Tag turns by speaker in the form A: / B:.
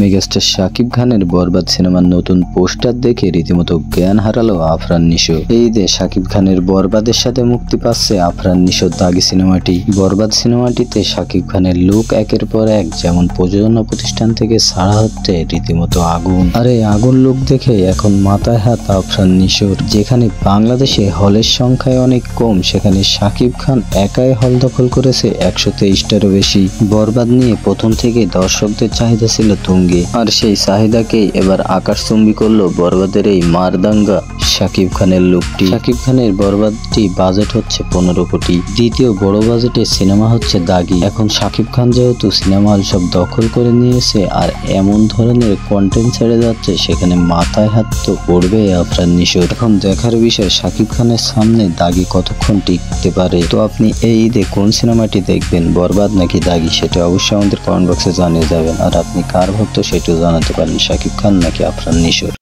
A: Megastar Shakib খানের বরবাদ সিনেমার নতুন পোস্টার দেখে রীতিমতো জ্ঞান হারালো আফরান নিশো। এই যে শাকিব খানের বরবাদের সাথে মুক্তি পাচ্ছে আফরান নিশোর দাগি সিনেমাটি। বরবাদ সিনেমাটিতে শাকিব খানের লুক একের পর এক যেমন প্রযোজনা প্রতিষ্ঠান থেকে ছাড়া হচ্ছে রীতিমতো আগুন। আর এই আগুন লুক দেখে এখন মাথায় হাত আফরান নিশোর। যেখানে বাংলাদেশে হলের সংখ্যায় অনেক কম, সেখানে শাকিব খান একাই হল দখল করেছে 123টারও বেশি। বরবাদ নিয়ে প্রথম থেকে দর্শকদের চাহিদা ছিল তুঙ্গে, আর সেই চাহিদাকেই এবার আকাশচুম্বী করলো বরবাদের এই মারদাঙ্গা শাকিব খানের লুকটি। শাকিব খানের বরবাদটি বাজেট হচ্ছে 15 কোটি। দ্বিতীয় বড় বাজেটের সিনেমা হচ্ছে দাগি। এখন শাকিব খান যেহেতু সিনেমা হল সব দখল করে নিয়েছে আর এমন ধরনের কন্টেন্ট ছেড়ে যাচ্ছে, সেখানে মাথায় হাত তো পড়বে আফরান নিশোর। এখন দেখার বিষয় শাকিব খানের সামনে দাগি কতক্ষণ টিকতে পারে। তো আপনি এই ঈদে কোন সিনেমাটি দেখবেন, বরবাদ নাকি দাগি, সেটা অবশ্যই আমাদের কমেন্ট বক্সে জানিয়ে যাবেন। আর আপনি কার ভক্ত সেটাও জানাতে পারেন, শাকিব খান নাকি আফরান নিশোর।